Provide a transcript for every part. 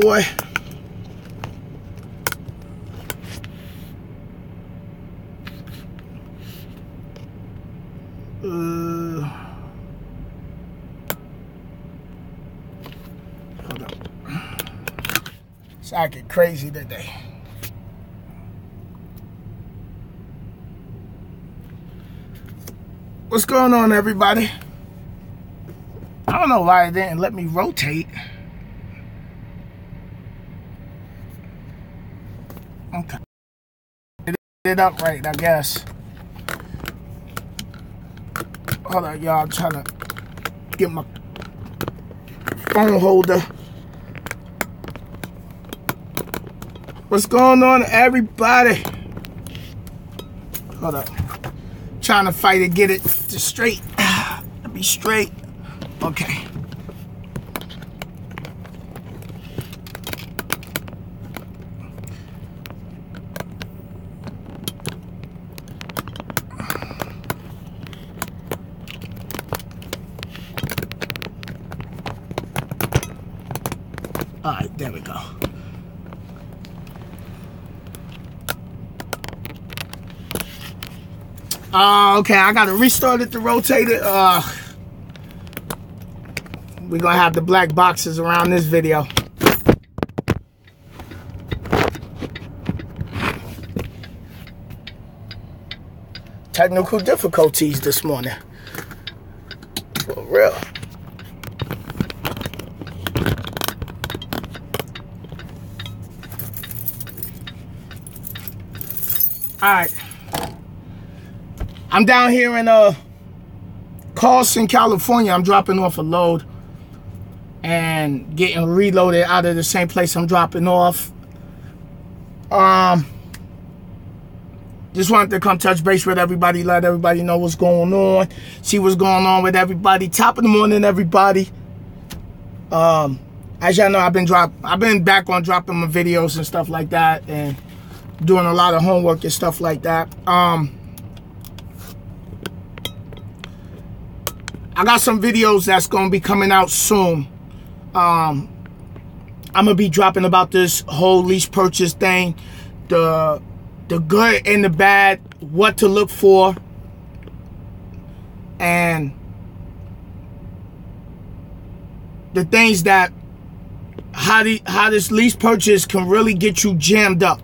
boy. Hold up. It's acting crazy today. What's going on, everybody? I don't know why it didn't let me rotate. Okay. It up right, I guess. Hold on, y'all. I'm trying to get my phone holder. What's going on, everybody? Hold up. Trying to fight to get it to straight. Be straight. Okay. All right, there we go. Okay, I gotta restart it to rotate it. We're gonna have the black boxes around this video. Technical difficulties this morning. For real. Alright. I'm down here in Carlson, California. I'm dropping off a load and getting reloaded out of the same place I'm dropping off. Just wanted to come touch base with everybody, let everybody know what's going on, see what's going on with everybody. Top of the morning, everybody. As y'all know, I've been back on dropping my videos and stuff like that, and doing a lot of homework and stuff like that. I got some videos that's gonna be coming out soon. I'm gonna be dropping about this whole lease purchase thing, the good and the bad, what to look for, and the things that how this lease purchase can really get you jammed up,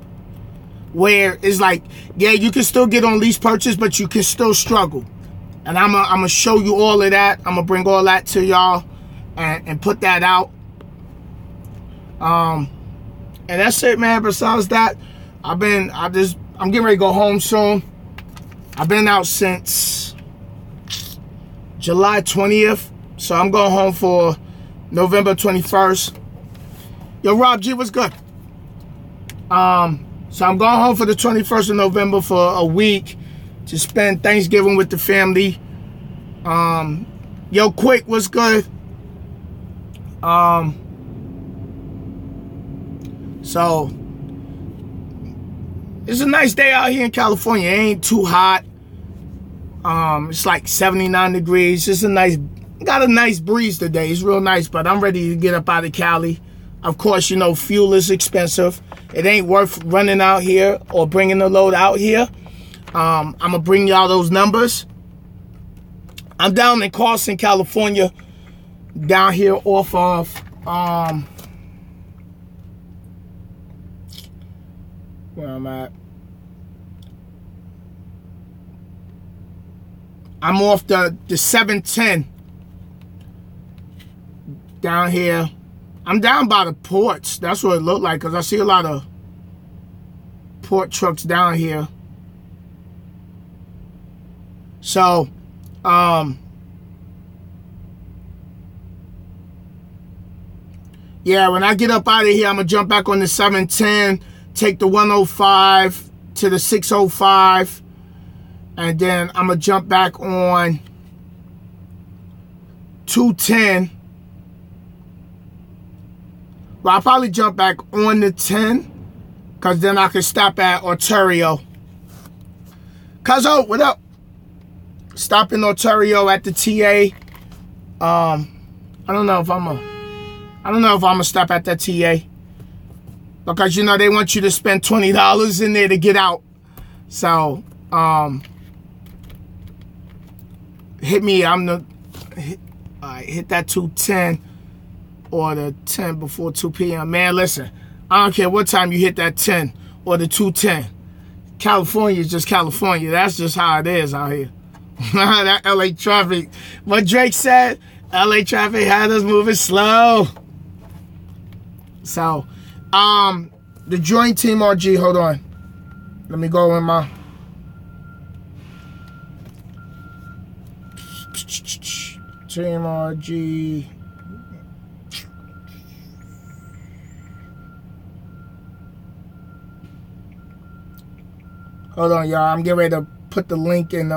where it's like, yeah, you can still get on lease purchase, but you can still struggle. And I'm gonna show you all of that. I'm gonna bring all that to y'all and put that out. And that's it, man. Besides that, I'm getting ready to go home soon. I've been out since July 20th. So I'm going home for November 21st. Yo, Rob G, what's good? So I'm going home for the 21st of November for a week to spend Thanksgiving with the family. Yo, Quick, what's good? So it's a nice day out here in California. It ain't too hot. It's like 79 degrees. It's got a nice breeze today. It's real nice, but I'm ready to get up out of Cali. Of course, you know, fuel is expensive. It ain't worth running out here or bringing the load out here. I'm gonna bring y'all those numbers. I'm down in Carlson, California, down here off of where I'm at. I'm off the 710 down here. I'm down by the ports. That's what it looked like, because I see a lot of port trucks down here. So, yeah, when I get up out of here, I'm going to jump back on the 710, take the 105 to the 605, and then I'm going to jump back on 210. Well, I'll probably jump back on the 10, because then I can stop at Ontario. Cuzzo, what up? Stop in Ontario at the TA. I don't know if I'm gonna stop at that TA. because, you know, they want you to spend $20 in there to get out. So, hit me. All right, hit that 210 or the 10 before 2 p.m. Man, listen, I don't care what time you hit that 10 or the 210. California is just California. That's just how it is out here. That LA traffic. What Drake said, LA traffic had us moving slow. So, the joint Team RG, hold on. Let me go in my... Team RG. Hold on, y'all. I'm getting ready to put the link in.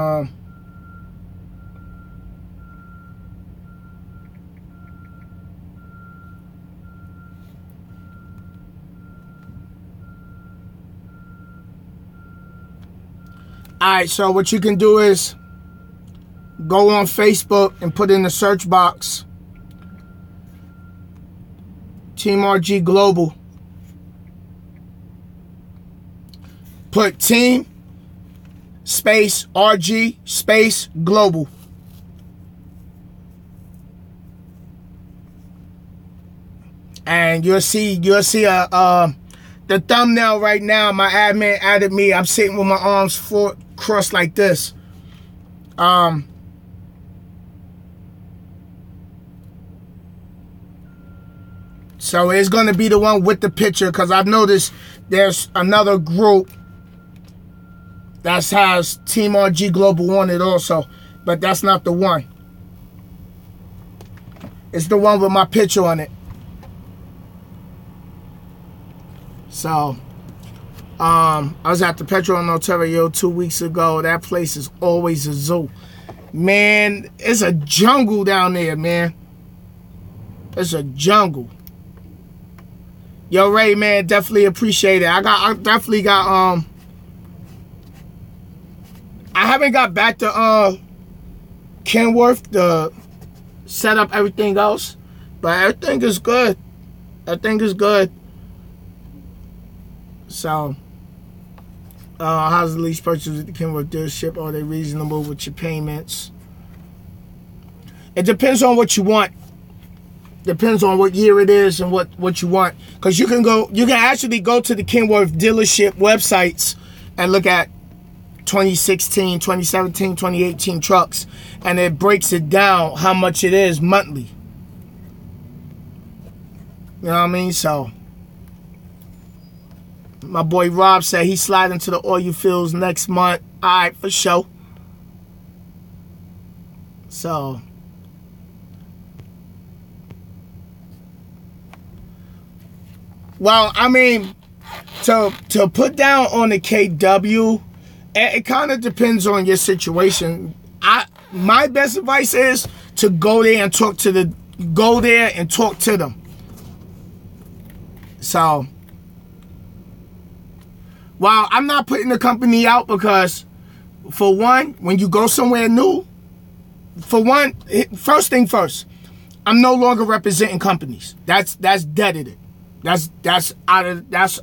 Alright, so what you can do is go on Facebook and put in the search box Team RG Global. Put Team space RG space Global. And you'll see the thumbnail right now. My admin added me. I'm sitting with my arms crossed like this. So it's going to be the one with the picture, because I've noticed there's another group that has Team RG Global on it also, but that's not the one. It's the one with my picture on it. So, I was at the Petro in Ontario 2 weeks ago. That place is always a zoo. Man, it's a jungle down there, man. It's a jungle. Yo, Ray, man, definitely appreciate it. I definitely got, I haven't got back to, Kenworth to set up everything else, but everything is good. Everything is good. So, how's the lease purchase at the Kenworth dealership? Are they reasonable with your payments? It depends on what you want. Depends on what year it is and what you want. Because you can actually go to the Kenworth dealership websites and look at 2016, 2017, 2018 trucks, and it breaks it down how much it is monthly. You know what I mean? So, my boy Rob said he's sliding to the oil fields next month. Alright, for sure. So, well, I mean, to put down on the KW, it kind of depends on your situation. My best advice is to go there and talk to them. So, well, I'm not putting the company out because, for one, when you go somewhere new, for one, first thing first, I'm no longer representing companies. That's deaded. That's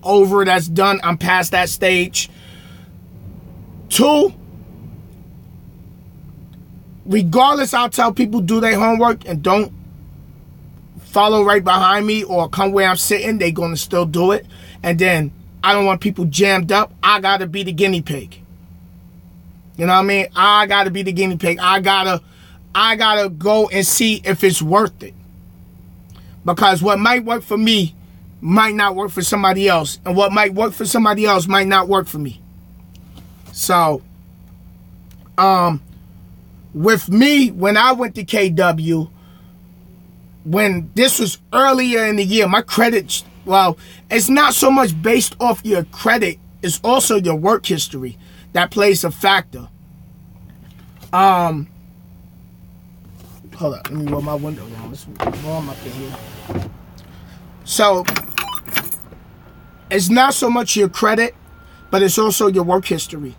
over, that's done. I'm past that stage. 2, regardless, I'll tell people do their homework and don't follow right behind me or come where I'm sitting. They're going to still do it. And then I don't want people jammed up. I got to be the guinea pig. You know what I mean? I got to be the guinea pig. I gotta go and see if it's worth it. Because what might work for me might not work for somebody else. And what might work for somebody else might not work for me. So, with me, when I went to KW, when this was earlier in the year, my credit, well, it's not so much based off your credit, it's also your work history that plays a factor. Hold up, let me roll my window down. It's warm up in here. So, it's not so much your credit, but it's also your work history.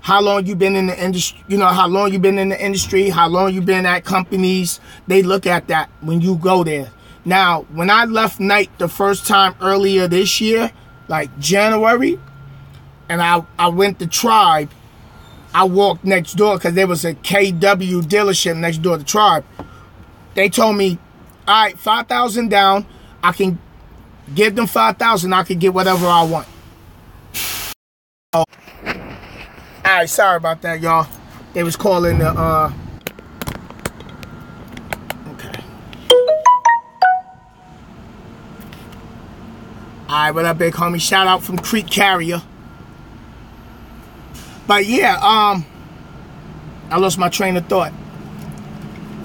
How long you been in the industry, how long you been in the industry, how long you been at companies. They look at that when you go there. Now, when I left night the first time earlier this year, like January, and I went to Tribe, I walked next door because there was a KW dealership next door to Tribe. They told me, all right, 5,000 down. I can give them 5,000. I can get whatever I want. All right, sorry about that, y'all. They was calling the, okay. All right, what up, big homie? Shout out from Creek Carrier. But yeah, I lost my train of thought.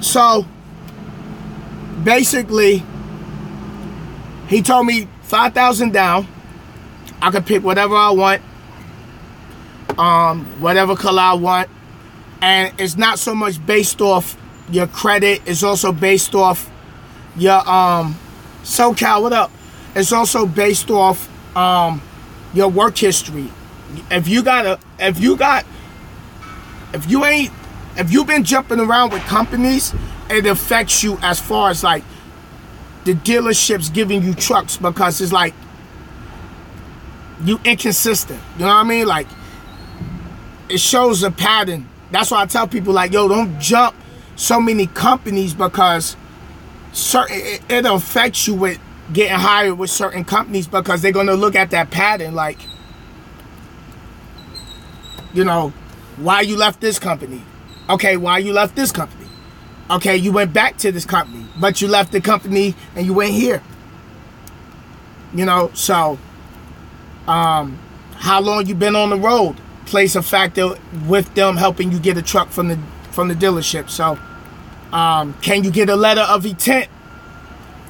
So, basically, he told me 5,000 down. I could pick whatever I want. Whatever color I want. And it's not so much based off your credit. It's also based off your, SoCal, what up? It's also based off, your work history. If you've been jumping around with companies, it affects you as far as like the dealerships giving you trucks, because it's like you inconsistent. You know what I mean? Like, it shows a pattern. That's why I tell people, like, yo, don't jump so many companies, because it affects you with getting hired with certain companies, because they're going to look at that pattern like, you know, why you left this company? Okay, why you left this company? Okay, you went back to this company, but you left the company and you went here. You know, so how long you been on the road plays a factor with them helping you get a truck from the dealership. So can you get a letter of intent?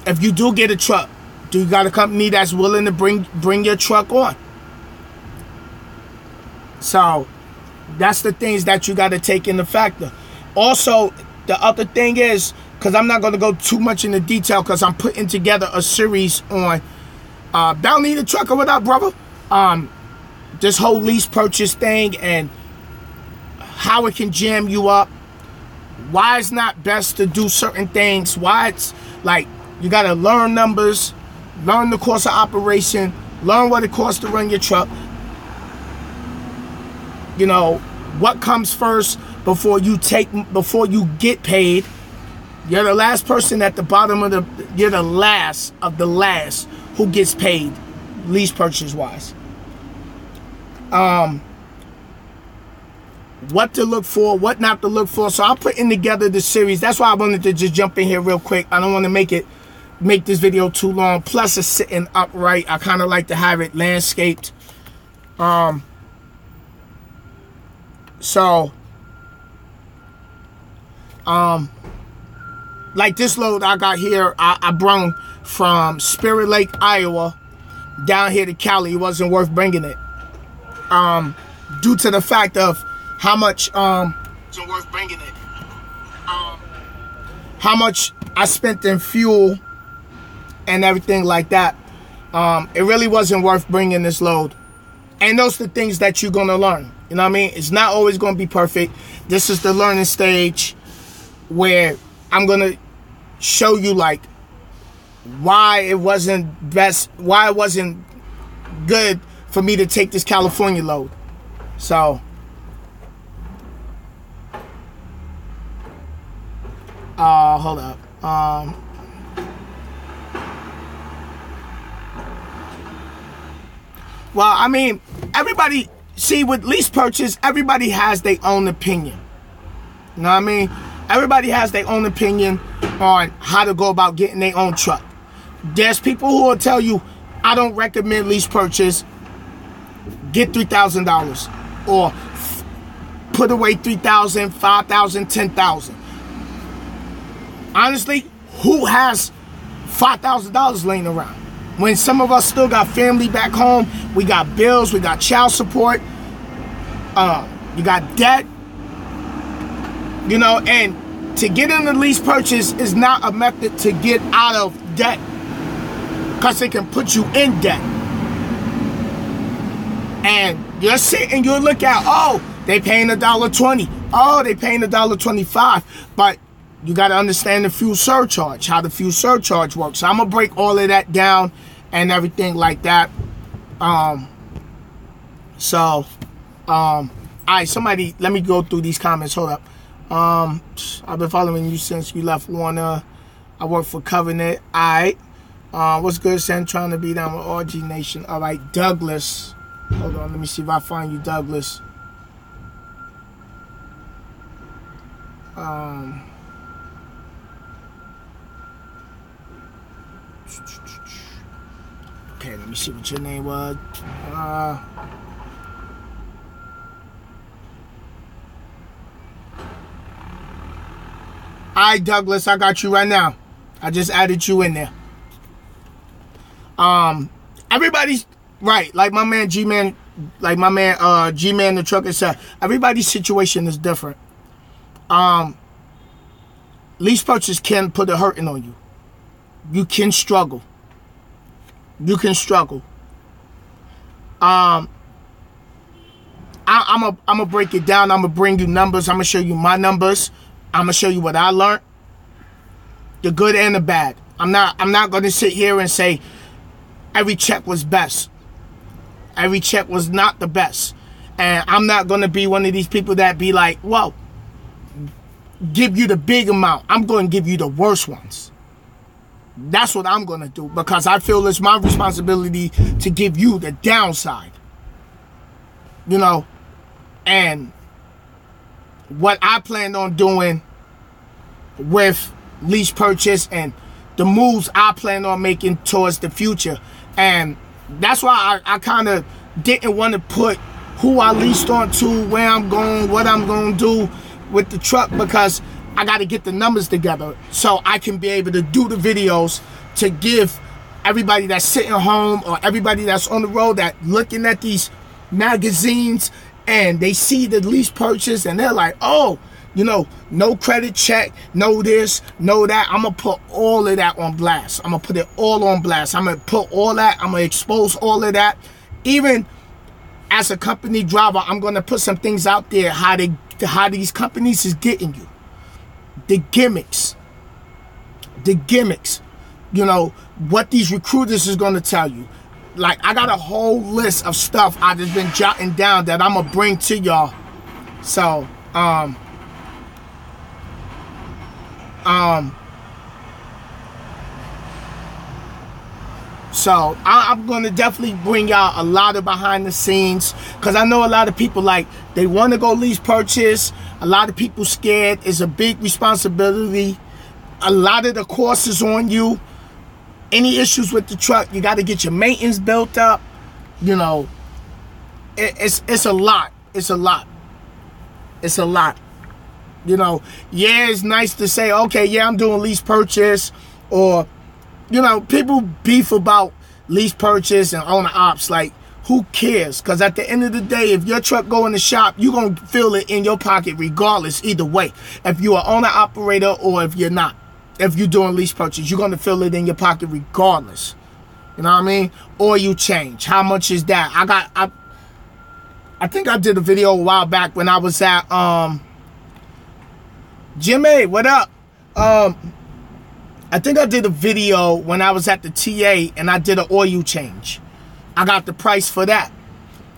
If you do get a truck, do you got a company that's willing to bring your truck on? So that's the things that you got to take into factor. Also, the other thing is, because I'm not going to go too much into detail, because I'm putting together a series on Bell Need a Truck, or what up, brother? This whole lease purchase thing and how it can jam you up. Why it's not best to do certain things. Why it's like you got to learn numbers, learn the course of operation, learn what it costs to run your truck. You know, what comes first before you get paid. You're the last person at the bottom of you're the last of the last who gets paid, lease purchase wise. What to look for, what not to look for. So I'm putting together the series. That's why I wanted to just jump in here real quick. I don't want to make this video too long. Plus it's sitting upright. I kind of like to have it landscaped. So, like this load I got here, I brought from Spirit Lake, Iowa, down here to Cali. It wasn't worth bringing it, due to the fact of how much, how much I spent in fuel and everything like that. It really wasn't worth bringing this load. And those are the things that you're gonna learn. You know what I mean? It's not always going to be perfect. This is the learning stage where I'm going to show you, like, why it wasn't good for me to take this California load. So, hold up. Well, I mean, everybody... See, with lease purchase, everybody has their own opinion. You know what I mean? Everybody has their own opinion on how to go about getting their own truck. There's people who will tell you, I don't recommend lease purchase. Get $3,000. Or put away $3,000, $5,000, $10,000. Honestly, who has $5,000 laying around? When some of us still got family back home, we got bills, we got child support, you got debt, you know, and to get in the lease purchase is not a method to get out of debt, because it can put you in debt. And you're sitting, you look at, oh, they paying $1.20, oh, they paying $1.25, but You got to understand the fuel surcharge, how the fuel surcharge works. So I'm going to break all of that down and everything like that. All right, somebody, let me go through these comments. Hold up. I've been following you since you left Warner. I work for Covenant. All right. What's good, Sen? Trying to be down with RG Nation. All right, Douglas. Hold on, let me see if I find you, Douglas. Okay, let me see what your name was. Alright, Douglas, I got you right now. I just added you in there. Everybody's right, like my man G-Man, G-Man the trucker said, everybody's situation is different. Lease purchase can put a hurting on you. You can struggle. You can struggle. I'm gonna break it down. I'm gonna bring you numbers. I'm gonna show you my numbers. I'm gonna show you what I learned, the good and the bad. I'm not gonna sit here and say every check was best. Every check was not the best. And I'm not gonna be one of these people that be like, well, give you the big amount. I'm gonna give you the worst ones. That's what I'm gonna do, because I feel it's my responsibility to give you the downside. You know, and what I planned on doing with lease purchase and the moves I plan on making towards the future. And that's why I kind of didn't want to put who I leased on to, where I'm going, what I'm going to do with the truck, because I got to get the numbers together so I can be able to do the videos to give everybody that's sitting home or everybody that's on the road that looking at these magazines and they see the lease purchase and they're like, oh, you know, no credit check, no this, no that. I'm going to put all of that on blast. I'm going to put it all on blast. I'm going to put all that. I'm going to expose all of that. Even as a company driver, I'm going to put some things out there, how these companies is getting you. The gimmicks, you know, what these recruiters is going to tell you. Like, I got a whole list of stuff I just been jotting down that I'm gonna bring to y'all. So, I'm gonna definitely bring y'all a lot of behind the scenes, because I know a lot of people, like, they want to go lease purchase. A lot of people scared. It's a big responsibility. A lot of the cost is on you. Any issues with the truck, you got to get your maintenance built up. You know, it's a lot. It's a lot. It's a lot. You know, yeah, it's nice to say, okay, yeah, I'm doing lease purchase. Or, you know, people beef about lease purchase and owner ops. Like, who cares? Because at the end of the day, if your truck go in the shop, you're going to feel it in your pocket regardless, either way. If you're an owner operator or if you're not. If you're doing lease purchase, you're going to feel it in your pocket regardless. You know what I mean? Or you change. How much is that? I think I did a video a while back when I was at Jimmy, what up? I think I did a video when I was at the TA and I did an oil change. I got the price for that.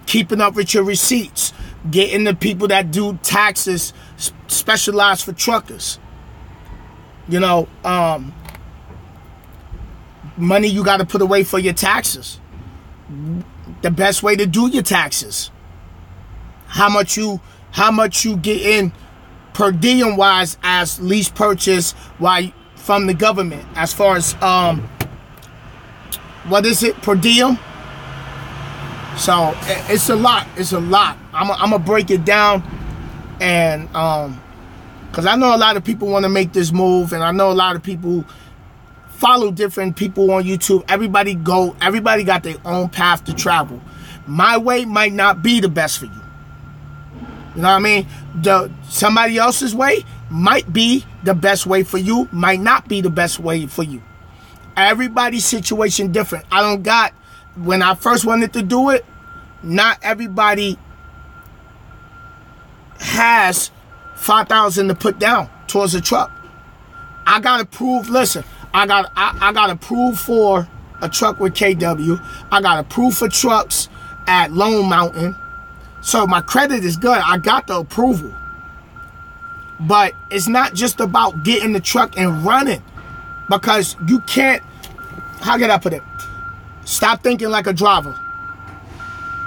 Keeping up with your receipts. Getting the people that do taxes specialized for truckers. You know, money you got to put away for your taxes. The best way to do your taxes. How much you get in per diem wise as lease purchase from the government, as far as what is it, per diem? So it's a lot. It's a lot. I'm gonna break it down, and because I know a lot of people want to make this move, and I know a lot of people follow different people on YouTube. Everybody got their own path to travel. My way might not be the best for you. You know what I mean? Somebody else's way might be the best way for you, might not be the best way for you. Everybody's situation different. When I first wanted to do it, not everybody has $5,000 to put down towards a truck. I got approved. Listen, I got approved for a truck with KW. I got approved for trucks at Lone Mountain. So my credit is good. I got the approval. But it's not just about getting the truck and running, because you can't, how can I put it? Stop thinking like a driver.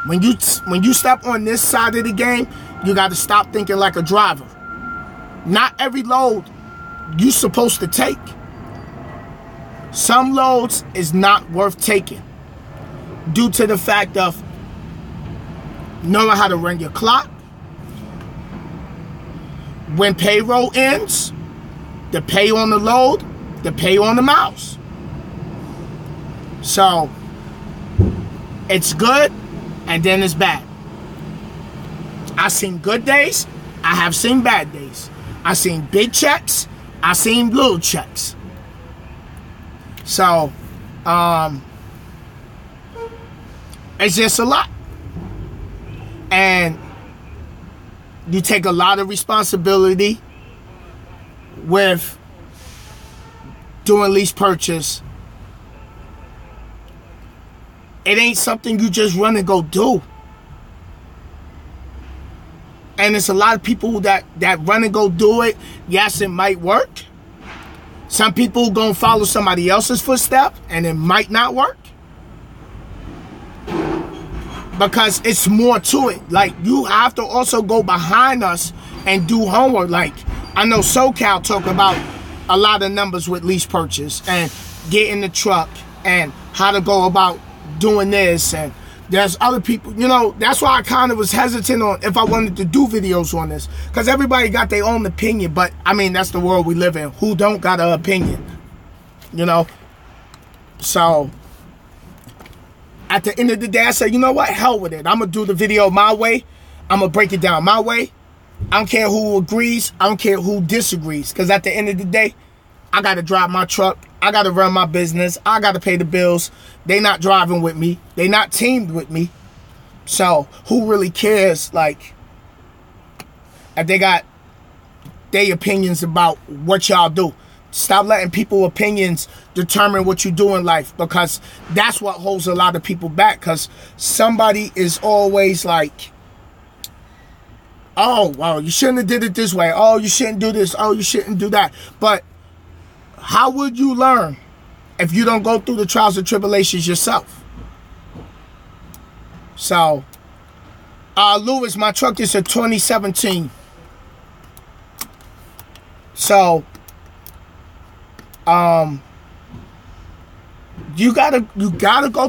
When you step on this side of the game, you got to stop thinking like a driver. Not every load you're supposed to take. Some loads is not worth taking due to the fact of knowing how to run your clock. When payroll ends, the pay on the load, the pay on the miles. So it's good and then it's bad. I've seen good days, I have seen bad days. I've seen big checks, I've seen little checks. So it's just a lot. And you take a lot of responsibility with doing lease purchase. It ain't something you just run and go do. And it's a lot of people that run and go do it. Yes, it might work. Some people gonna follow somebody else's footsteps and it might not work. Because it's more to it. Like, you have to also go behind us and do homework. Like, I know SoCal talk about a lot of numbers with lease purchase and getting the truck and how to go about doing this. And there's other people, you know, that's why I kind of was hesitant on if I wanted to do videos on this. Because everybody got their own opinion. But, I mean, that's the world we live in. Who don't got an opinion? You know? So at the end of the day, I said, you know what? Hell with it. I'm going to do the video my way. I'm going to break it down my way. I don't care who agrees. I don't care who disagrees. Because at the end of the day, I got to drive my truck. I got to run my business. I got to pay the bills. They not driving with me. They not teamed with me. So who really cares? Like, if they got their opinions about what y'all do. Stop letting people's opinions determine what you do in life, because that's what holds a lot of people back. Because somebody is always like, oh, well, you shouldn't have did it this way. Oh, you shouldn't do this. Oh, you shouldn't do that. But how would you learn if you don't go through the trials and tribulations yourself? So, Lewis, my truck is a 2017. So, you gotta go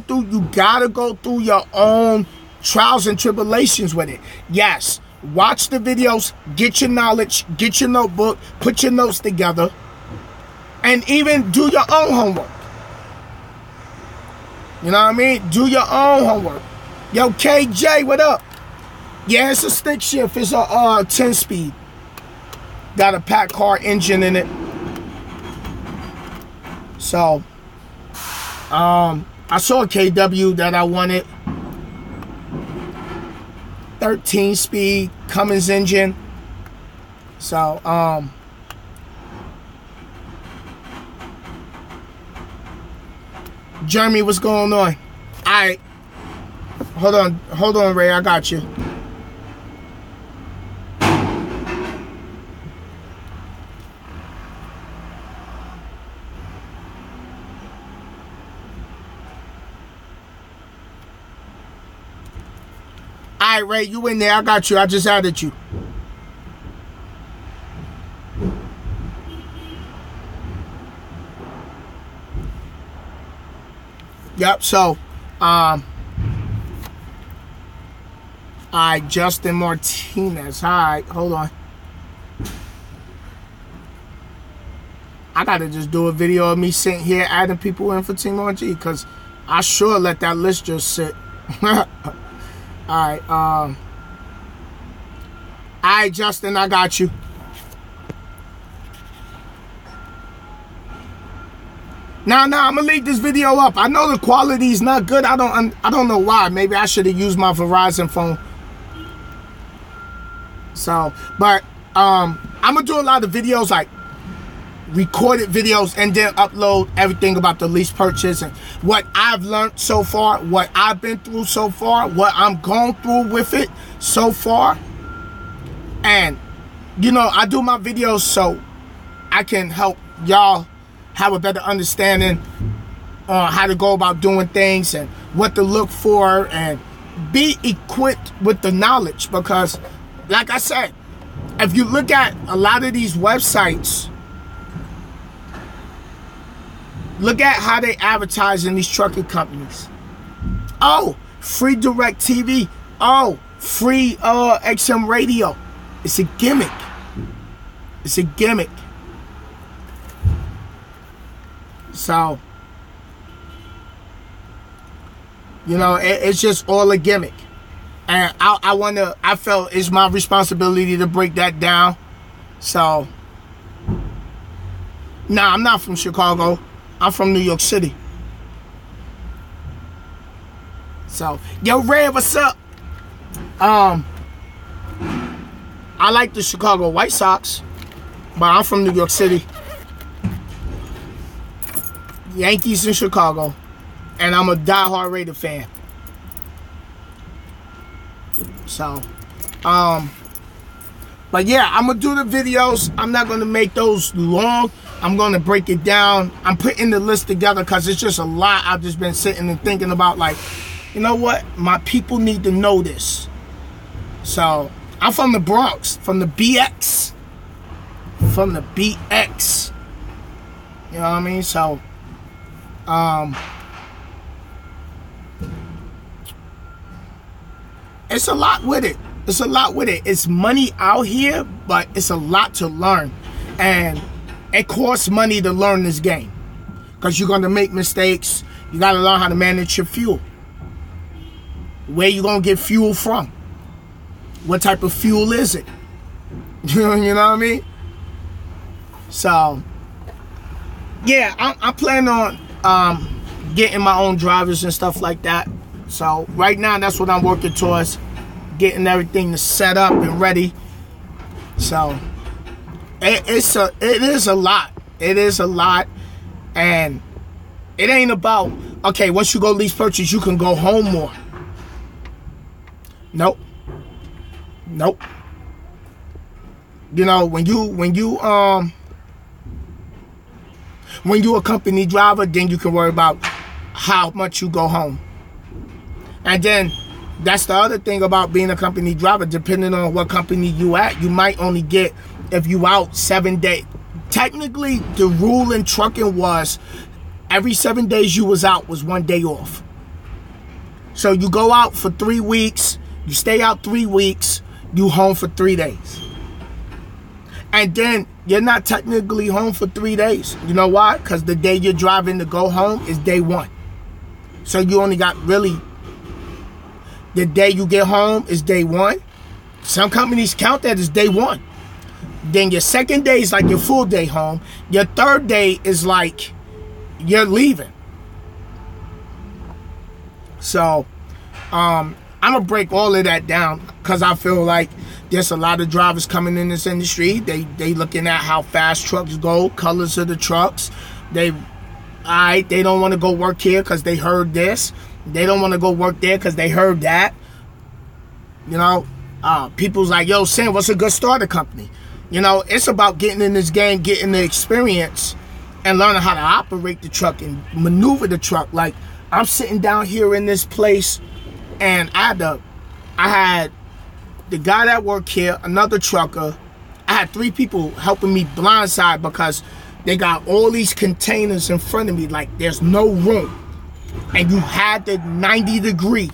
through your own trials and tribulations with it. Yes, watch the videos, get your knowledge, get your notebook, put your notes together, and even do your own homework. You know what I mean? Do your own homework. Yo, KJ, what up? Yeah, it's a stick shift. It's a 10-speed. Got a packed car engine in it. So, I saw a KW that I wanted. 13-speed Cummins engine. So, Jeremy, what's going on? Alright. Hold on, Ray, I got you. Alright, Ray, you in there. I got you. I just added you. Yep, so, alright, Justin Martinez. Alright, hold on. I gotta just do a video of me sitting here adding people in for Team RG, because I sure let that list just sit. Alright, alright, Justin, I got you. Now, I'm gonna leave this video up. I know the quality is not good. I don't know why. Maybe I should have used my Verizon phone. So, but I'm gonna do a lot of videos like recorded videos and then upload everything about the lease purchase and what I've learned so far, what I've been through so far, what I'm going through with it so far. And, you know, I do my videos so I can help y'all have a better understanding on how to go about doing things and what to look for and be equipped with the knowledge. Because, like I said, if you look at a lot of these websites, look at how they advertise in these trucking companies. Oh, free direct TV. Oh, free XM radio. It's a gimmick. It's a gimmick. So, you know, it's just all a gimmick. And I felt it's my responsibility to break that down. So, nah, I'm not from Chicago. I'm from New York City. So, yo, Red, what's up? I like the Chicago White Sox, but I'm from New York City. Yankees in Chicago, and I'm a diehard Raider fan. So, but yeah, I'm gonna do the videos. I'm not gonna make those long. I'm gonna break it down. I'm putting the list together because it's just a lot. I've just been sitting and thinking about, like, you know what? My people need to know this. So, I'm from the Bronx, from the BX. From the BX. You know what I mean? So, it's a lot with it. It's a lot with it. It's money out here, but it's a lot to learn. And it costs money to learn this game. Because you're going to make mistakes. You got to learn how to manage your fuel. Where you going to get fuel from? What type of fuel is it? You know what I mean? So, yeah, I'm planning on getting my own drivers and stuff like that. So, right now, that's what I'm working towards. Getting everything set up and ready. So, it is a lot. It is a lot. And it ain't about, okay, once you go lease purchase, you can go home more. Nope. Nope. You know, when you a company driver, then you can worry about how much you go home. And then that's the other thing about being a company driver. Depending on what company you at, you might only get, if you out 7 days. Technically, the rule in trucking was every 7 days you was out was 1 day off. So you go out for 3 weeks, you stay out 3 weeks, you home for 3 days. And then you're not technically home for 3 days. You know why? Because the day you're driving to go home is day 1. So you only got really, the day you get home is day 1. Some companies count that as day 1. Then your second day is like your full day home. Your third day is like you're leaving. So, I'm going to break all of that down because I feel like there's a lot of drivers coming in this industry. They looking at how fast trucks go, colors of the trucks. They don't want to go work here because they heard this. They don't want to go work there because they heard that. You know, people's like, yo, Sin, what's a good starter company? You know, it's about getting in this game, getting the experience, and learning how to operate the truck and maneuver the truck. Like, I'm sitting down here in this place, and I had the guy that worked here, another trucker. I had 3 people helping me blindside because they got all these containers in front of me. Like, there's no room. And you had the 90-degree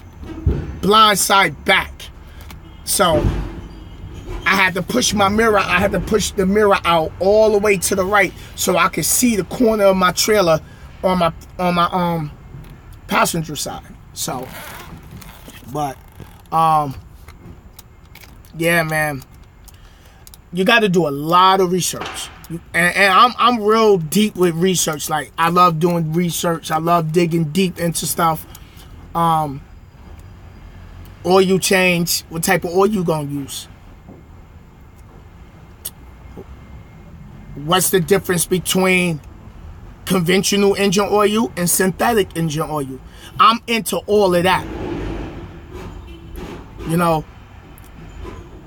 blindside back. So, I had to push my mirror. I had to push the mirror out all the way to the right so I could see the corner of my trailer on my passenger side. So, but yeah, man, you got to do a lot of research, and I'm real deep with research. Like, I love doing research. I love digging deep into stuff. Oil change. What type of oil you gonna use? What's the difference between conventional engine oil and synthetic engine oil? I'm into all of that. You know,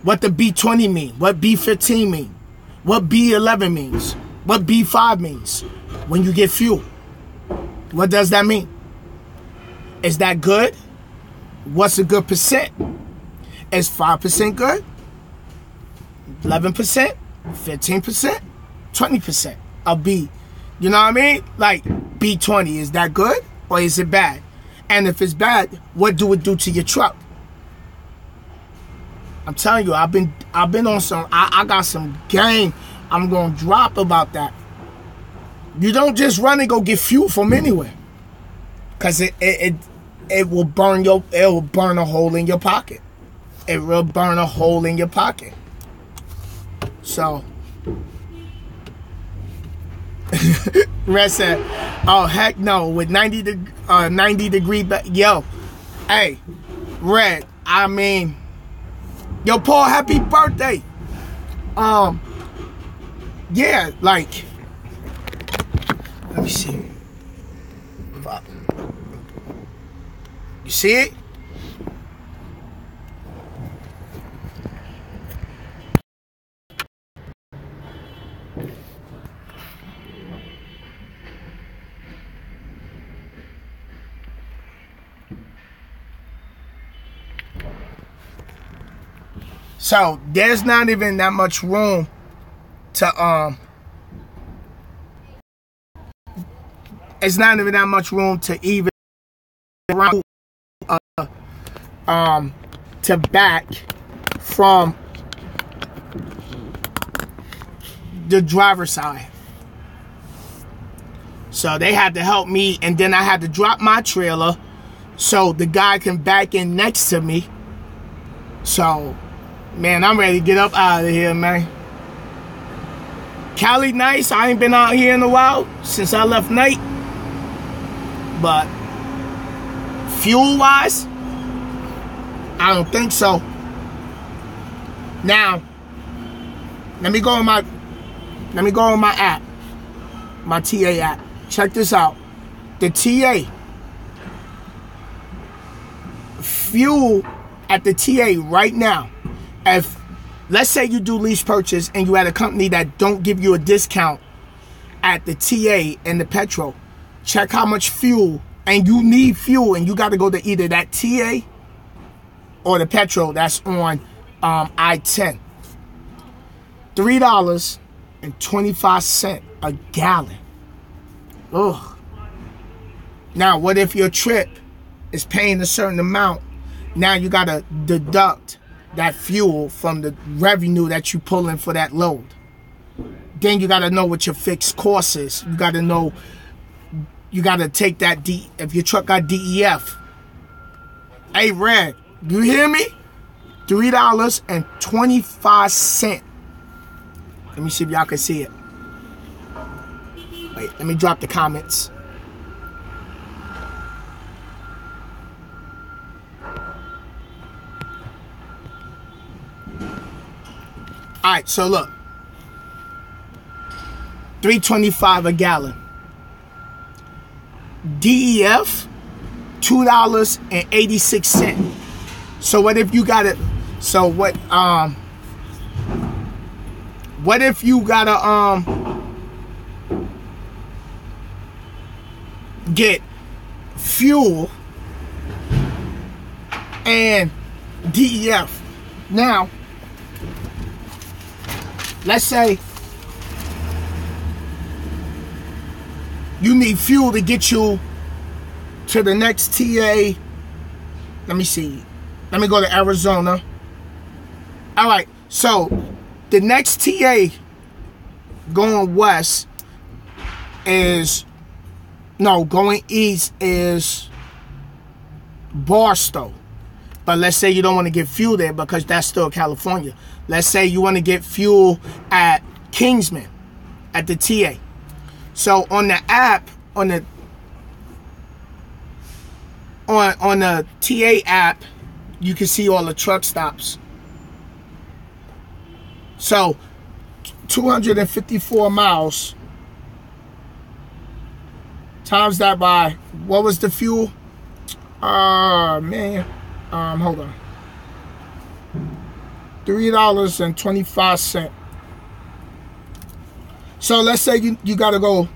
what the B20 mean, what B15 mean, what B11 means, what B5 means when you get fuel. What does that mean? Is that good? What's a good percent? Is 5% good? 11%? 15%? 20% of B. You know what I mean? Like B20, is that good or is it bad? And if it's bad, what do it do to your truck? I'm telling you, I've been on some, I got some game I'm gonna drop about that. You don't just run and go get fuel from anywhere, cause it will burn a hole in your pocket. It will burn a hole in your pocket. So Red said, oh heck no, with 90 degree yo, hey Red, I mean, yo Paul, happy birthday. Yeah, like, let me see. You see it? So there's not even that much room to it's not even that much room to even to back from the driver's side. So they had to help me, and then I had to drop my trailer so the guy can back in next to me. So man, I'm ready to get up out of here, man. Cali nice. I ain't been out here in a while since I left night. But fuel-wise, I don't think so. Now, let me go on my app, my TA app. Check this out. The TA fuel at the TA right now. If let's say you do lease purchase and you at a company that don't give you a discount at the TA and the petrol, check how much fuel, and you need fuel, and you got to go to either that TA or the petrol that's on I-10. $3.25 a gallon. Ugh. Now, what if your trip is paying a certain amount? Now you got to deduct that fuel from the revenue that you pull in for that load. Then you got to know what your fixed cost is. You got to know, you got to take that if your truck got DEF. Hey, Red, do you hear me? $3.25. Let me see if y'all can see it. Wait, let me drop the comments. Alright, so look. $3.25 a gallon. DEF, $2.86. So what if you got it? So what if you gotta get fuel and DEF? Now, let's say you need fuel to get you to the next TA. Let me see. Let me go to Arizona. All right. So the next TA going west is, no, going east is Barstow. But let's say you don't want to get fuel there because that's still California. Let's say you want to get fuel at Kingsman, at the TA. So on the app, on the TA app, you can see all the truck stops. So 254 miles. Times that by, what was the fuel? Man. Hold on. $3.25. So let's say you gotta go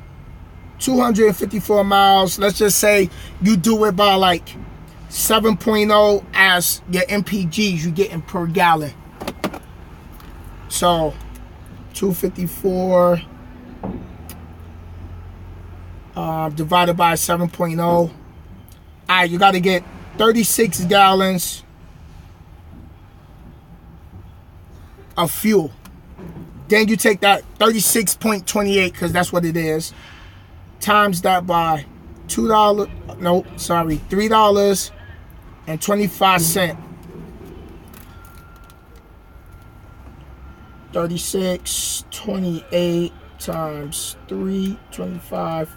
254 miles. Let's just say you do it by like 7.0 as your MPGs you're getting per gallon. So 254 divided by 7.0. All right, you got to get 36 gallons of fuel. Then you take that 36.28, because that's what it is, times that by $3.25. 36.28 times 3.25.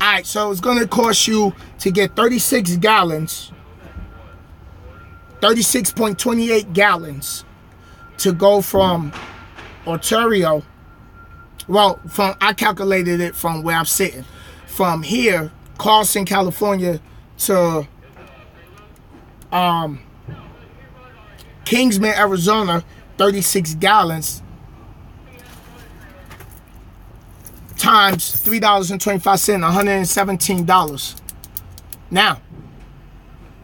Alright, so it's gonna cost you to get 36 gallons, 36.28 gallons to go from Ontario. Well, I calculated it from where I'm sitting. From here, Carson, California to Kingsman, Arizona, 36 gallons times $3.25, $117. Now,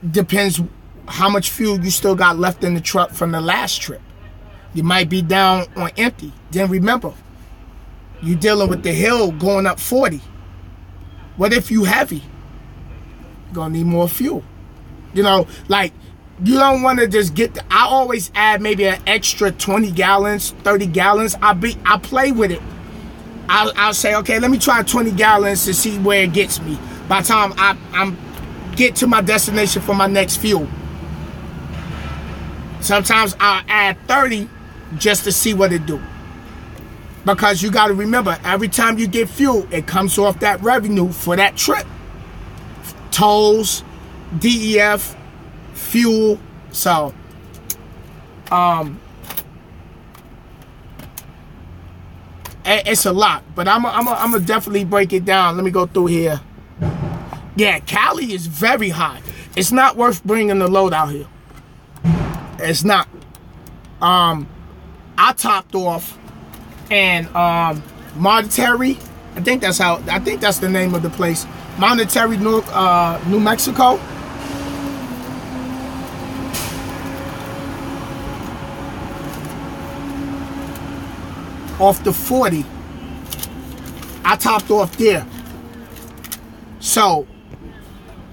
depends how much fuel you still got left in the truck from the last trip. You might be down on empty. Then remember, you're dealing with the hill going up 40. What if you heavy? You're gonna need more fuel. You know, like, you don't want to just get I always add maybe an extra 20 gallons, 30 gallons. I play with it. I'll say, okay, let me try 20 gallons to see where it gets me by the time I'm get to my destination for my next fuel. Sometimes I'll add 30 just to see what it do. Because you got to remember, every time you get fuel, it comes off that revenue for that trip. Tolls, DEF, fuel. So, it's a lot. But I'm gonna definitely break it down. Let me go through here. Yeah, Cali is very high. It's not worth bringing the load out here. It's not. I topped off and Monterey. I think that's the name of the place. Monterey, New Mexico. Off the 40. I topped off there. So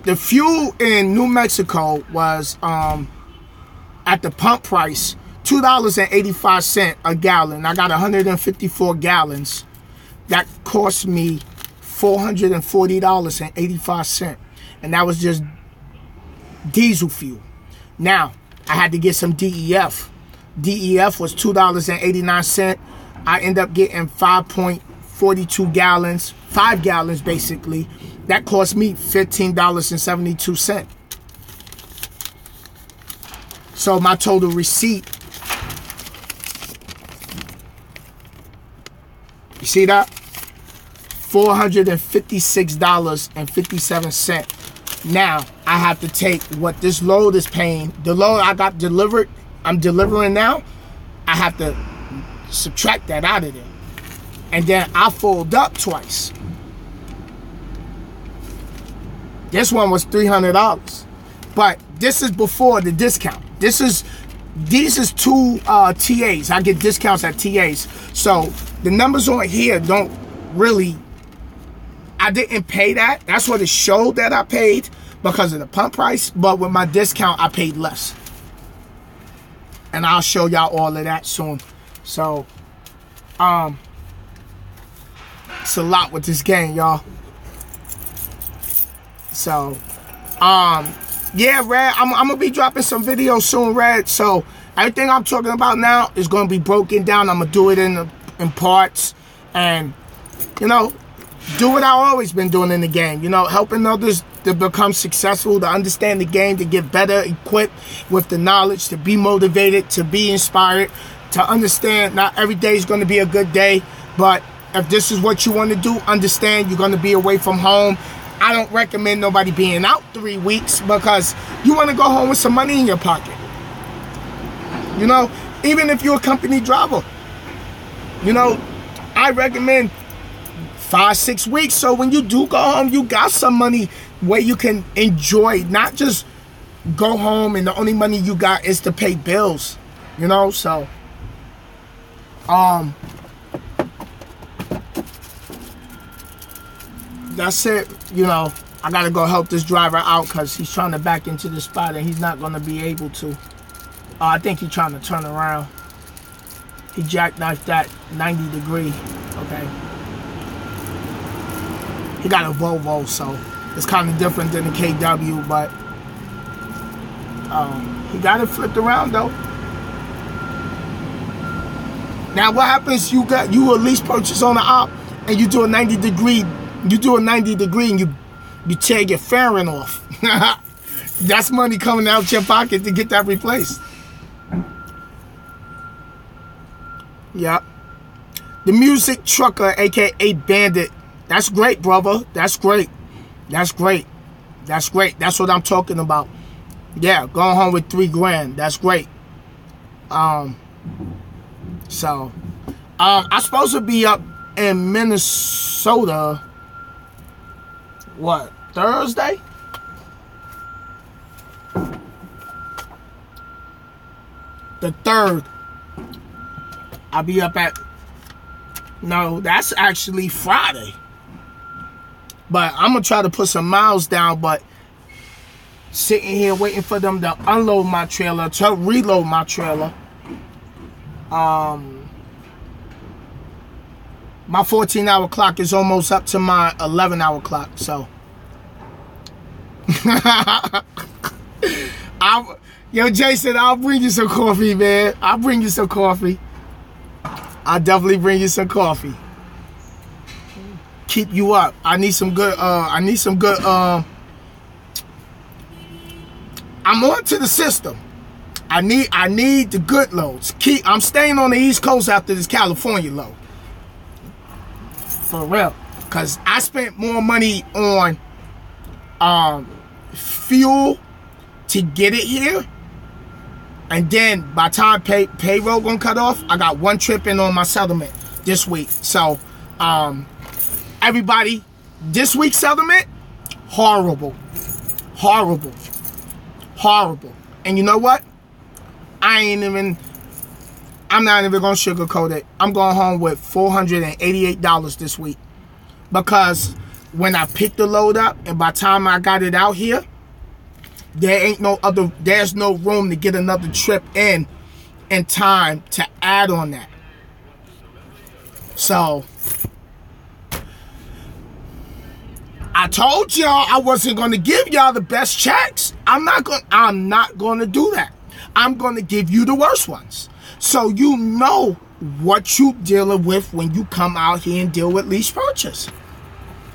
the fuel in New Mexico was at the pump price $2.85 a gallon. I got 154 gallons. That cost me $440.85, and that was just diesel fuel. Now I had to get some DEF. DEF was $2.89. I end up getting 5.42 gallons, 5 gallons basically. That cost me $15.72. So my total receipt, you see that? $456.57. Now I have to take what this load is paying. The load I got delivered, I'm delivering now. I have to subtract that out of there. And then I fold up twice. This one was $300. But this is before the discount. These is two TAs. I get discounts at TAs. So the numbers on here don't really, I didn't pay that. That's what it showed that I paid because of the pump price. But with my discount, I paid less. And I'll show y'all all of that soon. So, it's a lot with this game, y'all. So, yeah, Red, I'm gonna be dropping some videos soon, Red. So everything I'm talking about now is gonna be broken down. I'm gonna do it in parts, and you know, do what I've always been doing in the game. You know, helping others to become successful, to understand the game, to get better equipped with the knowledge, to be motivated, to be inspired, to understand not every day is going to be a good day, but if this is what you want to do, understand you're going to be away from home. I don't recommend nobody being out 3 weeks because you want to go home with some money in your pocket. You know, even if you're a company driver, you know, I recommend 5-6 weeks. So when you do go home, you got some money where you can enjoy, not just go home and the only money you got is to pay bills, you know? So, that's it. You know, I got to go help this driver out because he's trying to back into the spot and he's not going to be able to. I think he's trying to turn around. He jackknifed that 90 degree. Okay. He got a VOLVO, so it's kind of different than the KW, but he got it flipped around though. Now what happens, you at least purchase on the op and you do a 90 degree, and you tear your fairing off. That's money coming out your pocket to get that replaced. Yeah. The music trucker, aka Bandit. That's great, brother. That's great. That's great. That's great. That's what I'm talking about. Yeah, going home with $3 grand. That's great. I'm supposed to be up in Minnesota. What? Thursday? The 3rd. I'll be up at... No, that's actually Friday. But I'm going to try to put some miles down, but sitting here waiting for them to unload my trailer, to reload my trailer. My 14-hour clock is almost up to my 11-hour clock, so. Yo, Jason, I'll bring you some coffee, man. I'll bring you some coffee. I'll definitely bring you some coffee. Keep you up. I need some good, I'm on to the system. I need the good loads. I'm staying on the East Coast after this California load. For real. Because I spent more money on fuel to get it here. And then by the time payroll gonna cut off, I got 1 trip in on my settlement this week. So everybody, this week's settlement, horrible. Horrible. Horrible. And you know what? I'm not even gonna sugarcoat it. I'm going home with $488 this week. Because when I picked the load up and by the time I got it out here, there's no room to get another trip in time to add on that. So I told y'all I wasn't going to give y'all the best checks. I'm not going to do that. I'm going to give you the worst ones. So you know what you dealing with when you come out here and deal with lease purchase.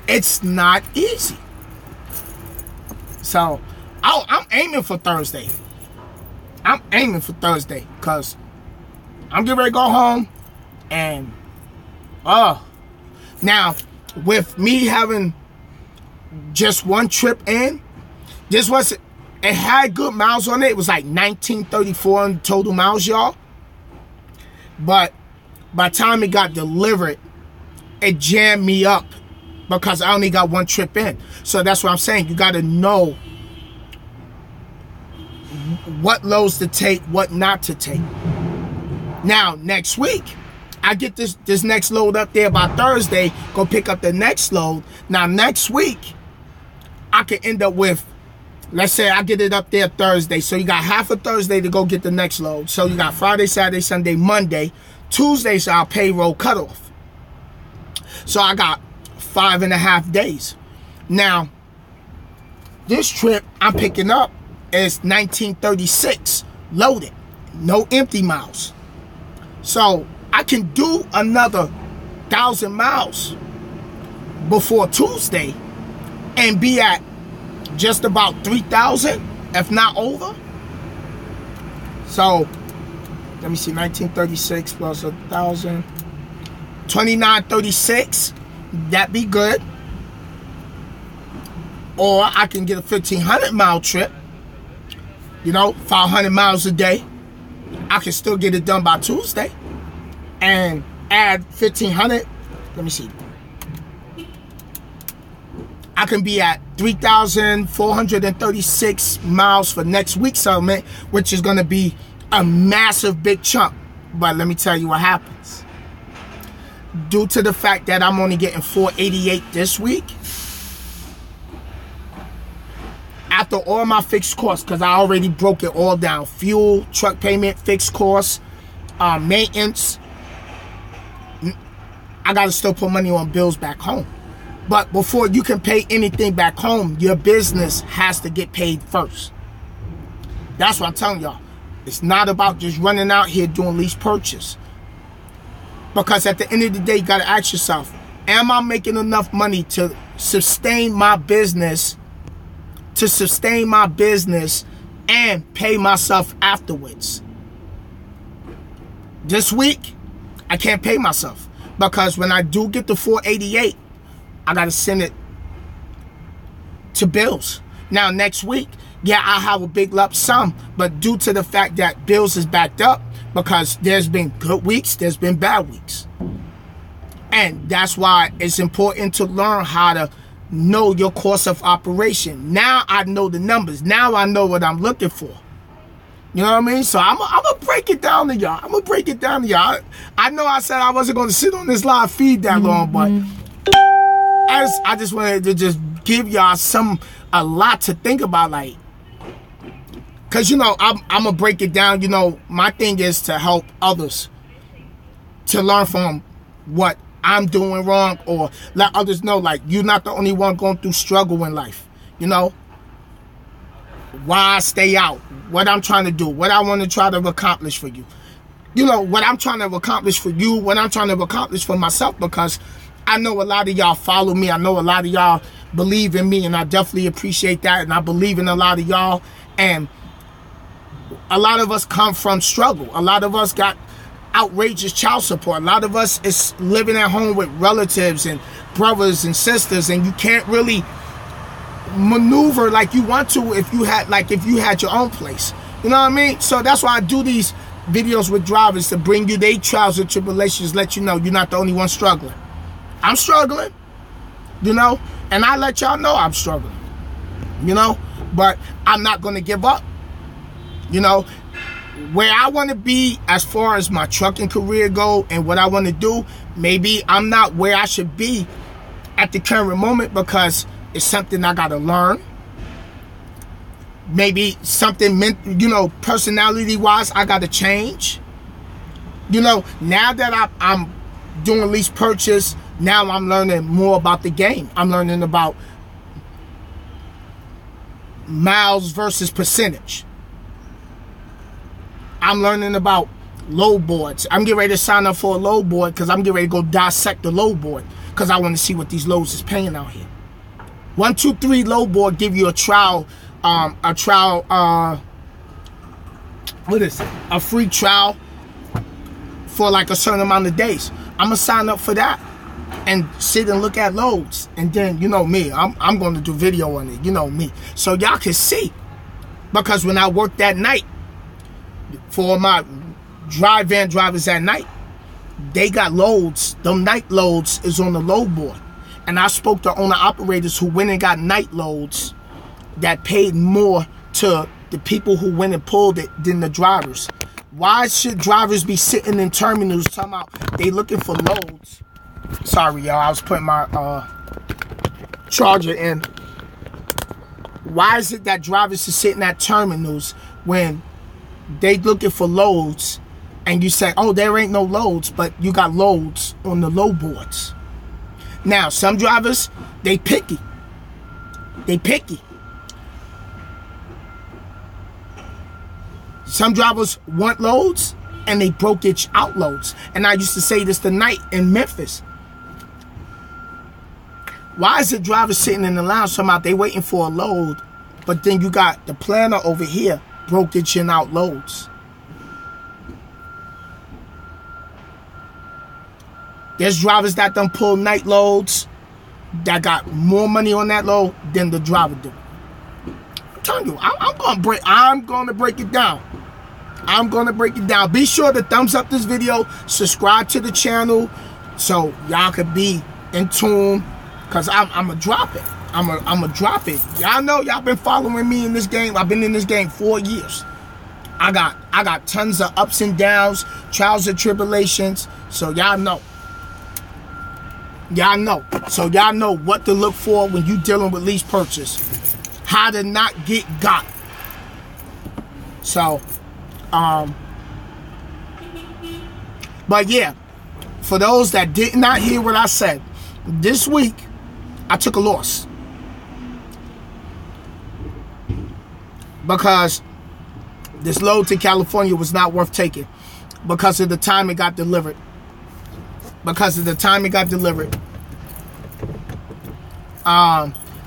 It's not easy. So I'm aiming for Thursday. I'm aiming for Thursday because I'm getting ready to go home and now with me having just 1 trip in, it had good miles on it. It was like 1934 in total miles, y'all. But by the time it got delivered, it jammed me up because I only got 1 trip in. So that's what I'm saying. You got to know what loads to take, what not to take. Now, next week, I get this next load up there by Thursday, go pick up the next load. Now, next week, I could end up with, let's say I get it up there Thursday. So you got half of Thursday to go get the next load. So you got Friday, Saturday, Sunday, Monday. Tuesday's our payroll cutoff. So I got 5.5 days. Now, this trip I'm picking up is 1936 loaded. No empty miles. So I can do another 1,000 miles before Tuesday and be at just about 3,000, if not over. So let me see, 1936 plus 1,000, 2936. That'd be good. Or I can get a 1,500 mile trip, you know, 500 miles a day. I can still get it done by Tuesday and add 1,500. Let me see. I can be at 3,436 miles for next week's summit, which is going to be a massive big chunk. But let me tell you what happens. Due to the fact that I'm only getting 488 this week, after all my fixed costs, because I already broke it all down, fuel, truck payment, fixed costs, maintenance, I got to still put money on bills back home. But before you can pay anything back home, your business has to get paid first. That's what I'm telling y'all. It's not about just running out here doing lease purchase. Because at the end of the day, you got to ask yourself, am I making enough money to sustain my business, and pay myself afterwards? This week, I can't pay myself. Because when I do get the 488, I got to send it to bills. Now, next week, yeah, I have a big lump sum, but due to the fact that bills is backed up, because there's been good weeks, there's been bad weeks. And that's why it's important to learn how to know your course of operation. Now I know the numbers. Now I know what I'm looking for. You know what I mean? So I'm going to break it down to y'all. I know I said I wasn't going to sit on this live feed that long, but I just wanted to just give y'all a lot to think about, like, because, you know, I'm going to break it down. You know, my thing is to help others to learn from what I'm doing wrong, or let others know, like, you're not the only one going through struggle in life. You know, why I stay out, what I'm trying to do, what I want to try to accomplish for you. You know, what I'm trying to accomplish for you, what I'm trying to accomplish for myself, because I know a lot of y'all follow me. I know a lot of y'all believe in me, and I definitely appreciate that, and I believe in a lot of y'all. And a lot of us come from struggle. A lot of us got outrageous child support. A lot of us is living at home with relatives and brothers and sisters, and you can't really maneuver like you want to if you had your own place. You know what I mean? So that's why I do these videos with drivers, to bring you their trials and tribulations, let you know you're not the only one struggling. I'm struggling, you know, and I let y'all know I'm struggling, you know, but I'm not going to give up. You know, where I want to be as far as my trucking career go and what I want to do, maybe I'm not where I should be at the current moment, because it's something I got to learn. Maybe something, you know, personality-wise, I got to change. You know, now that I'm doing lease purchase, now I'm learning more about the game. I'm learning about miles versus percentage. I'm learning about load boards. I'm getting ready to sign up for a load board, because I'm getting ready to go dissect the load board, because I want to see what these loads is paying out here. 1, 2, 3 load board give you a trial, what is it? A free trial for like a certain amount of days. I'm gonna sign up for that and sit and look at loads, and then, you know me, I'm going to do video on it. You know me, so y'all can see, because when I work that night for my drive van drivers at night, they got loads. Them night loads is on the load board. And I spoke to owner operators who went and got night loads that paid more to the people who went and pulled it than the drivers. Why should drivers be sitting in terminals talking about they looking for loads? Sorry, y'all, I was putting my charger in. Why is it that drivers are sitting at terminals when they looking for loads, and you say, oh, there ain't no loads, but you got loads on the load boards? Now, some drivers, they picky. Some drivers want loads, and they brokerage out loads. And I used to say this tonight in Memphis. Why is the driver sitting in the lounge talking about they waiting for a load, but then you got the planner over here brokeraging out loads? There's drivers that done pull night loads that got more money on that load than the driver do. I'm telling you, I'm gonna break it down. I'm gonna break it down. Be sure to thumbs up this video, subscribe to the channel, so y'all could be in tune. Cause I'm gonna drop it. I'm gonna drop it. Y'all know y'all been following me in this game. I've been in this game 4 years. I got tons of ups and downs, trials and tribulations. So y'all know. Y'all know. So y'all know what to look for when you dealing with lease purchase. How to not get got. So, but yeah, for those that did not hear what I said, this week I took a loss because this load to California was not worth taking because of the time it got delivered.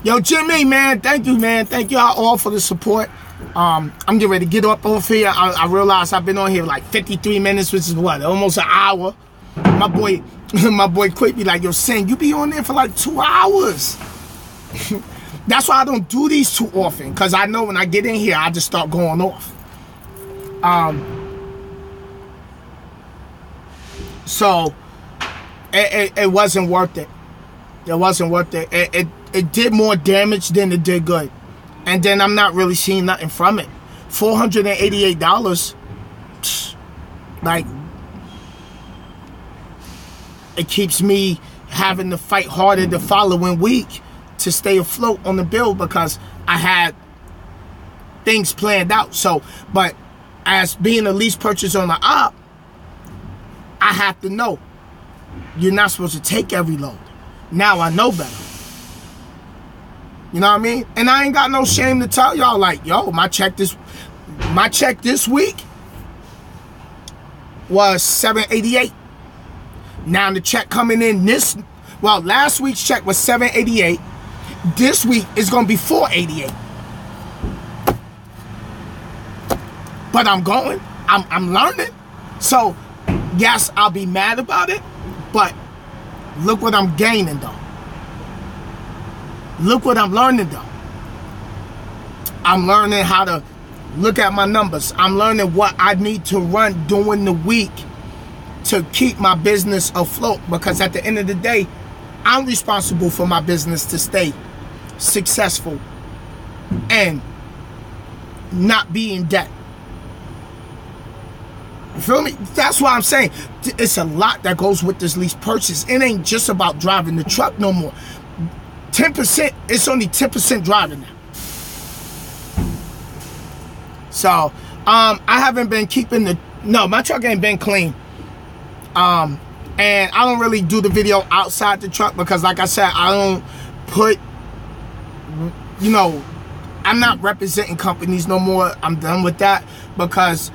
Yo, Jimmy, man, thank you, man. Thank y'all all for the support. I'm getting ready to get up off here. I realize I've been on here like 53 minutes, which is what, almost an hour. My boy Quick be like, yo, Sin, you be on there for like 2 hours. That's why I don't do these too often, because I know when I get in here, I just start going off. So it wasn't worth it. It wasn't worth it. It did more damage than it did good. And then I'm not really seeing nothing from it. $488, like, it keeps me having to fight harder the following week to stay afloat on the bill because I had things planned out. So, but as being a lease purchase on the op, I have to know you're not supposed to take every load. Now I know better. You know what I mean? And I ain't got no shame to tell y'all, like, yo, my check this week was $788. Now the check coming in last week's check was $788. This week is gonna be $488. But I'm learning. So yes, I'll be mad about it, but look what I'm gaining though. Look what I'm learning though. I'm learning how to look at my numbers. I'm learning what I need to run during the week to keep my business afloat, because at the end of the day, I'm responsible for my business to stay successful and not be in debt. You feel me? That's why I'm saying it's a lot that goes with this lease purchase. It ain't just about driving the truck no more. 10%, it's only 10% driving now. So, I haven't been keeping my truck ain't been clean. And I don't really do the video outside the truck because, like I said, I don't put, I'm not representing companies no more. I'm done with that because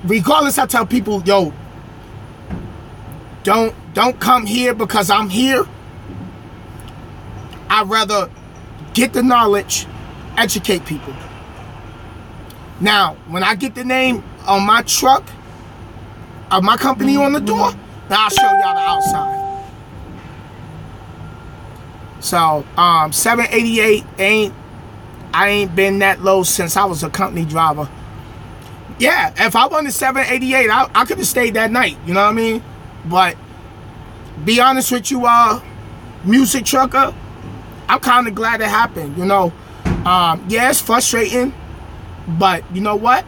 regardless, I tell people, yo, don't come here because I'm here. I'd rather get the knowledge, educate people. Now, when I get the name on my truck, of my company on the door, then I'll show y'all the outside. So, $788 I ain't been that low since I was a company driver. Yeah, if I wanted $788, I could have stayed that night, you know what I mean? But be honest with you, music trucker, I'm kind of glad it happened, yeah, it's frustrating, but you know what?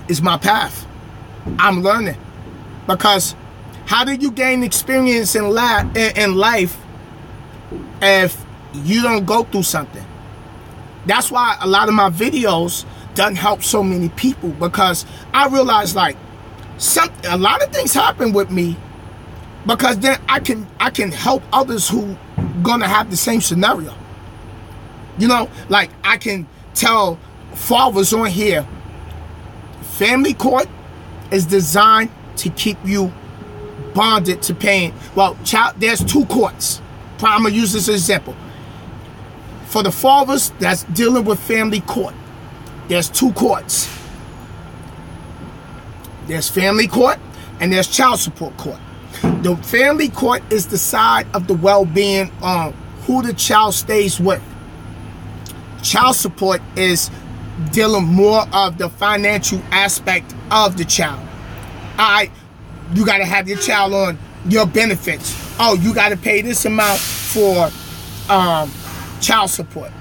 It's my path. I'm learning. Because how do you gain experience in life if you don't go through something? That's why a lot of my videos done help so many people, because I realized like a lot of things happen with me, because then I can help others who gonna have the same scenario. Like I can tell fathers on here, family court is designed to keep you bonded to paying. Well, child, there's two courts. I'm going to use this as an example. For the fathers that's dealing with family court, there's two courts. There's family court and there's child support court. The family court is the side of the well-being on who the child stays with. Child support is dealing more of the financial aspect of the child. All right, you got to have your child on your benefits. Oh, you got to pay this amount for child support.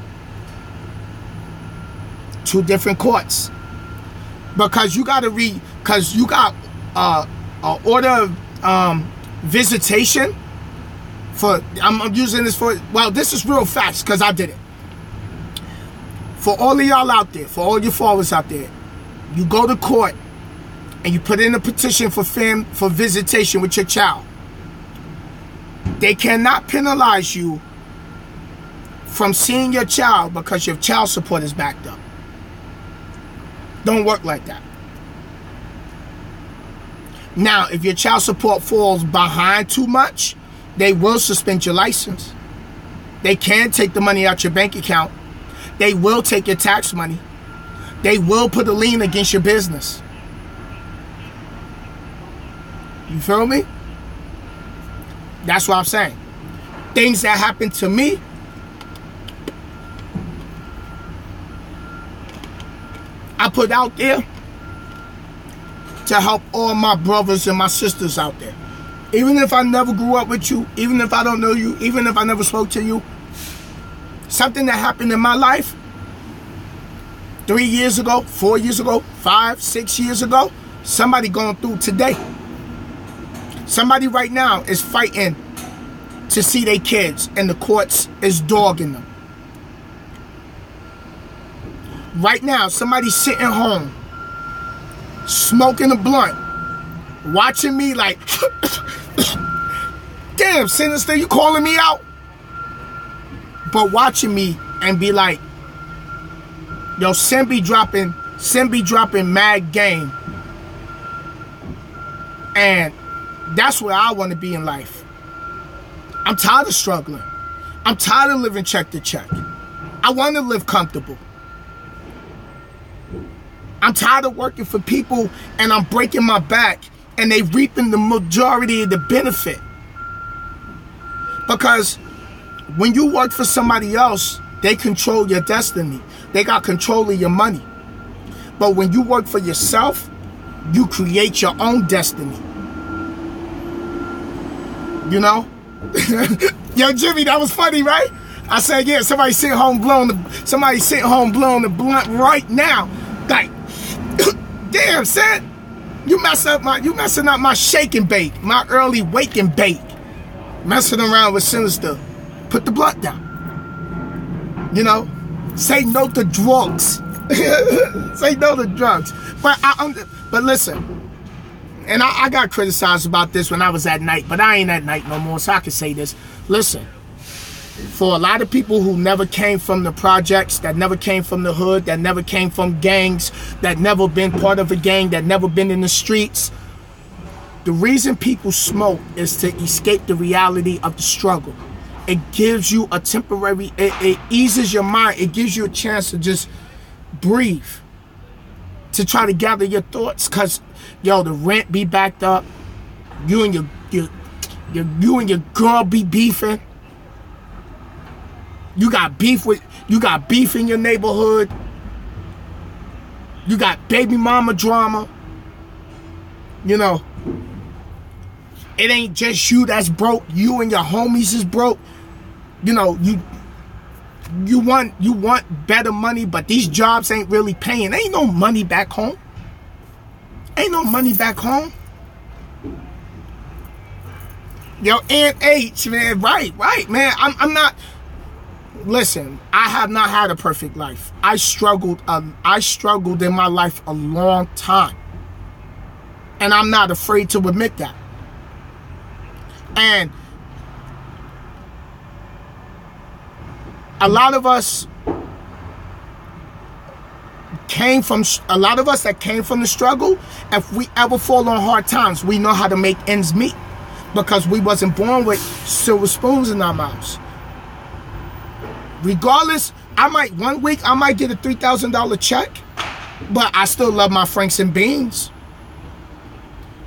Two different courts. Because you got to because you got an order of visitation for, I'm using this for, well, this is real facts because I did it. For all of y'all out there, for all your followers out there, you go to court and you put in a petition for visitation with your child. They cannot penalize you from seeing your child because your child support is backed up. Don't work like that. Now, if your child support falls behind too much, they will suspend your license. They can take the money out your bank account. They will take your tax money. They will put a lien against your business. You feel me? That's what I'm saying. Things that happened to me, I put out there to help all my brothers and my sisters out there. Even if I never grew up with you, even if I don't know you, even if I never spoke to you, something that happened in my life 3 years ago, 4 years ago, 5, 6 years ago, somebody going through today. Somebody right now is fighting to see their kids and the courts is dogging them. Right now, somebody's sitting home, smoking a blunt, watching me like, damn, Sinister, you calling me out? But watching me and be like, yo, Sin be dropping mad game. And that's where I want to be in life. I'm tired of struggling. I'm tired of living check to check. I want to live comfortable. I'm tired of working for people and I'm breaking my back and they reaping the majority of the benefit. Because when you work for somebody else, they control your destiny. They got control of your money. But when you work for yourself, you create your own destiny. You know? Yo, Jimmy, that was funny, right? I said, yeah, somebody sitting home blowing the blunt right now. Like, damn, son, you messing up my shake and bake, my early wake and bake. Messing around with Sinister. Put the blunt down. You know? Say no to drugs. Say no to drugs. But listen, and I got criticized about this when I was at night, but I ain't at night no more, so I can say this. Listen, for a lot of people who never came from the projects, that never came from the hood, that never came from gangs, that never been part of a gang, that never been in the streets, the reason people smoke is to escape the reality of the struggle. It gives you a temporary, it eases your mind. It gives you a chance to just breathe, to try to gather your thoughts. Cause, yo, the rent be backed up. You and your girl be beefing. You got beef in your neighborhood. You got baby mama drama. You know, it ain't just you that's broke. You and your homies is broke. You know, you want better money, but these jobs ain't really paying. Ain't no money back home. Ain't no money back home. Yo, Aunt H, man, right, man. I'm not. Listen, I have not had a perfect life. I struggled in my life a long time, and I'm not afraid to admit that. And a lot of us that came from the struggle, if we ever fall on hard times, we know how to make ends meet. because we wasn't born with silver spoons in our mouths. Regardless, one week I might get a $3,000 check, but I still love my Franks and beans.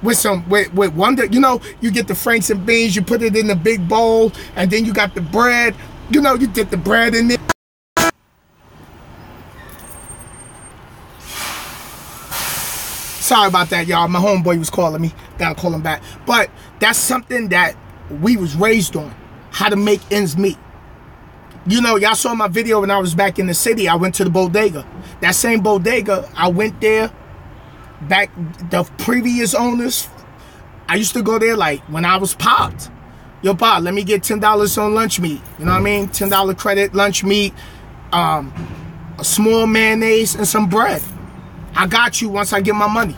With Wonder, you know, you get the Franks and beans, you put it in the big bowl, and then you got the bread. You know, you get the bread in there. Sorry about that, y'all. My homeboy was calling me. Gotta call him back. But that's something that we was raised on. How to make ends meet. You know, y'all saw my video when I was back in the city. I went to the bodega. That same bodega, I went there. Back, the previous owners, I used to go there like when I was popped. Yo, Pop, let me get $10 on lunch meat. You know what I mean? $10 credit, lunch meat, a small mayonnaise, and some bread. I got you once I get my money.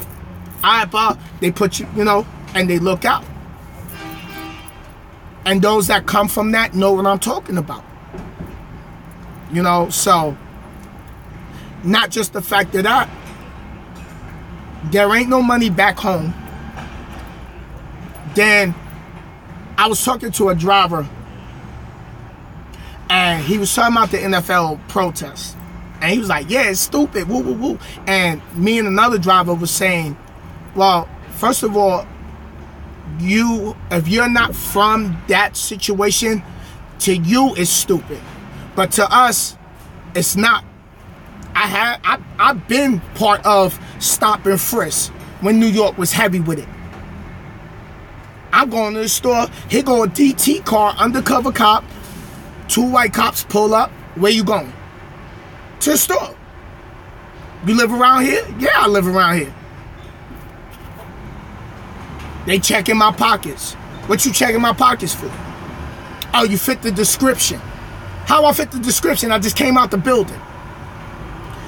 All right, Pop. They put you, you know, and they look out. And those that come from that know what I'm talking about. You know, so not just the fact that there ain't no money back home. Then I was talking to a driver, and he was talking about the NFL protest, and he was like, yeah, it's stupid, woo, woo, woo. And me and another driver was saying, well, first of all, if you're not from that situation, to you it's stupid, but to us it's not. I've been part of stop and frisk when New York was heavy with it. I'm going to the store, here go a DT car, undercover cop, 2 white cops pull up. Where you going? To the store. You live around here? Yeah, I live around here. They checking my pockets. What you checking my pockets for? Oh, you fit the description. How I fit the description? I just came out the building.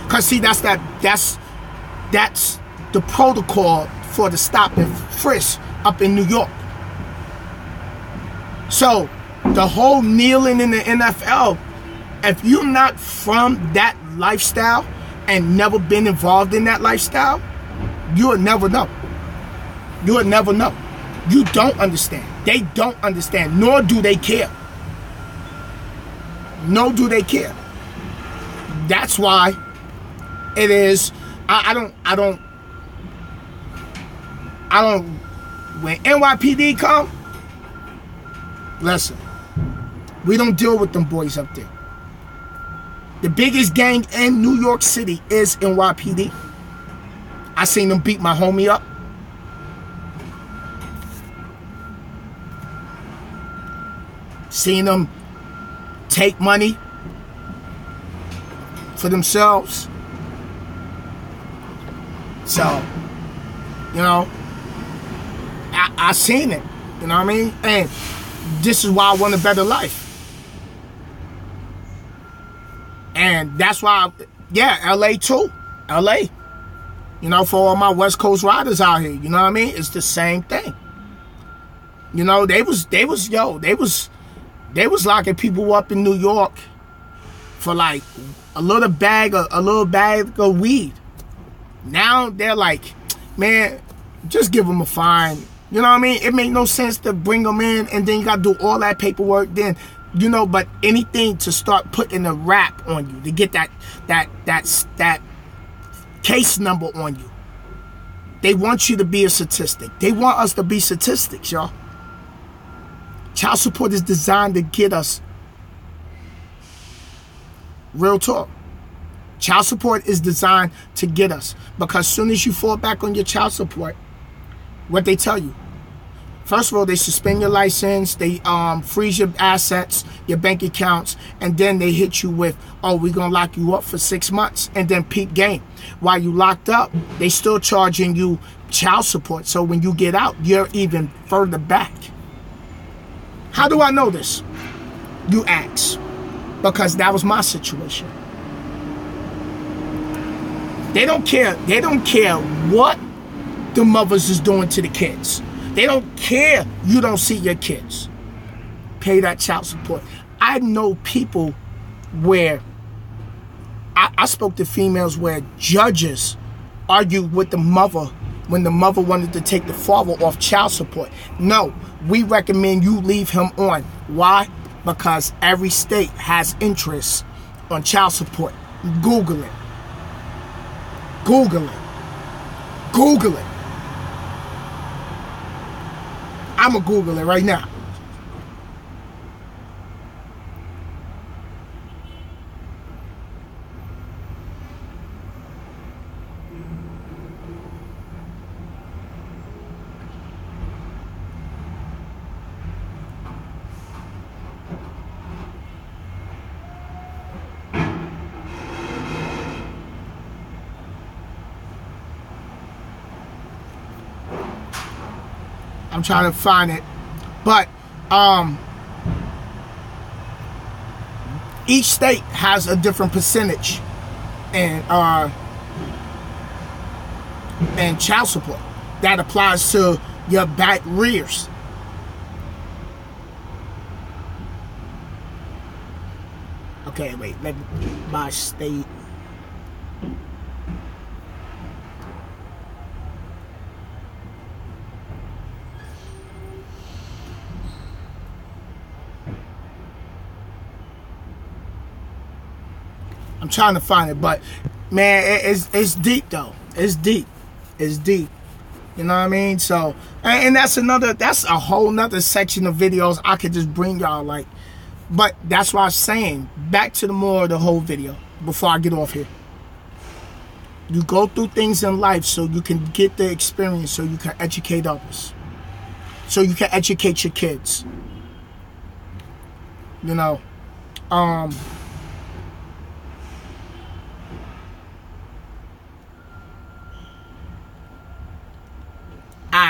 Cause see, that's the protocol for the stop and frisk up in New York. So the whole kneeling in the NFL, if you're not from that lifestyle and never been involved in that lifestyle, you'll never know. You'll never know. You don't understand. They don't understand, nor do they care. Nor do they care. That's why it is, I don't, when NYPD come, listen, we don't deal with them boys up there. The biggest gang in New York City is NYPD. I seen them beat my homie up. Seen them take money for themselves. So, you know, I seen it. You know what I mean? And this is why I want a better life. And that's why, yeah, LA too. LA. You know, for all my West Coast riders out here, you know what I mean? It's the same thing. You know, they was locking people up in New York for like a little bag of weed. Now they're like, man, just give them a fine. You know what I mean? It made no sense to bring them in and then you got to do all that paperwork then, you know, but anything to start putting a rap on you, to get that case number on you. They want you to be a statistic. They want us to be statistics, y'all. Child support is designed to get us. Real talk. Child support is designed to get us. Because as soon as you fall back on your child support, what they tell you, first of all, they suspend your license, they freeze your assets, your bank accounts, and then they hit you with, oh, we're going to lock you up for 6 months, and then peep game. While you locked up, they still charging you child support. So when you get out, you're even further back. How do I know this? You ask. Because that was my situation. They don't care. They don't care what the mothers is doing to the kids. They don't care you don't see your kids. Pay that child support. I know people where I spoke to females where judges argue with the mother when the mother wanted to take the father off child support. No, we recommend you leave him on. Why? Because every state has interest on child support. Google it. Google it. Google it. I'm going to Google it right now. I'm trying to find it, but each state has a different percentage and child support that applies to your back rears. Okay, wait, let me by state. I'm trying to find it, but man, it's deep though. It's deep. It's deep. You know what I mean? So, and that's a whole nother section of videos I could just bring y'all, like, but that's why I'm saying, back to the whole video before I get off here. You go through things in life so you can get the experience, so you can educate others, so you can educate your kids. You know, alright,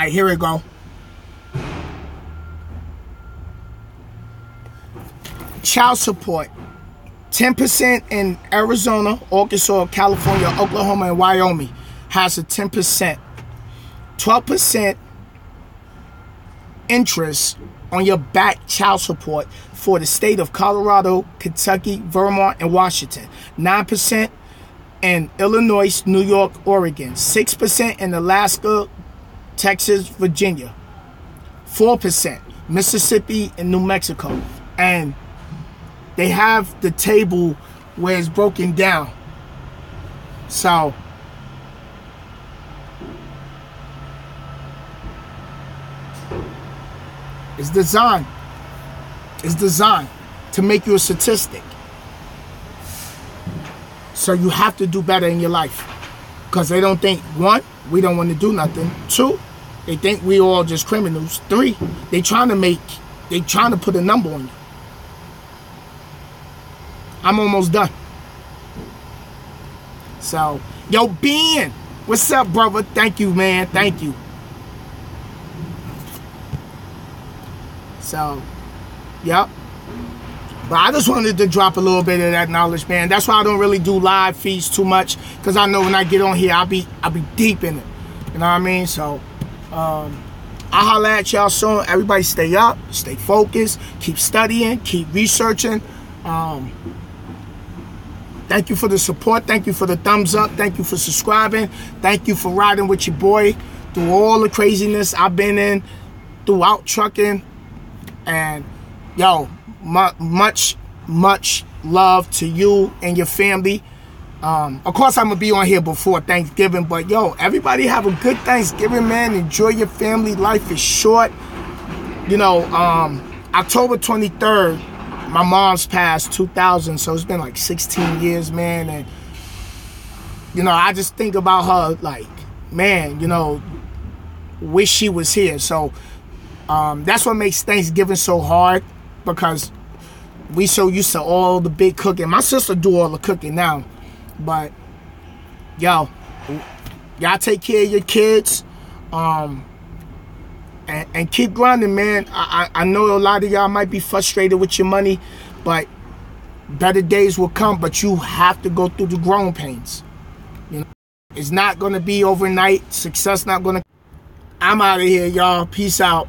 here we go. Child support. 10% in Arizona, Arkansas, California, Oklahoma, and Wyoming has a 10%. 12% interest on your back child support for the state of Colorado, Kentucky, Vermont, and Washington. 9% in Illinois, New York, Oregon. 6% in Alaska, Texas, Virginia. 4% Mississippi and New Mexico. And they have the table where it's broken down. So it's designed to make you a statistic. So you have to do better in your life, because they don't think, one, we don't want to do nothing. Two, they think we all just criminals. Three, they trying to put a number on you. I'm almost done. So, yo, Ben, what's up, brother? Thank you, man. Thank you. So, yep. But I just wanted to drop a little bit of that knowledge, man. That's why I don't really do live feeds too much, because I know when I get on here, I'll be deep in it. You know what I mean? So, I'll holler at y'all soon. Everybody stay up, stay focused, keep studying, keep researching. Thank you for the support. Thank you for the thumbs up. Thank you for subscribing. Thank you for riding with your boy through all the craziness I've been in throughout trucking. And, yo, much love to you and your family. Of course, I'm going to be on here before Thanksgiving, but, yo, everybody have a good Thanksgiving, man. Enjoy your family. Life is short. You know, October 23rd, my mom's passed, 2000, so it's been like 16 years, man. And, you know, I just think about her like, man, you know, wish she was here. So that's what makes Thanksgiving so hard, because we so used to all the big cooking. My sister do all the cooking now. But, yo, y'all take care of your kids. And keep grinding, man. I know a lot of y'all might be frustrated with your money, but better days will come. But you have to go through the growing pains. You know, it's not going to be overnight. Success not going to... I'm out of here, y'all. Peace out.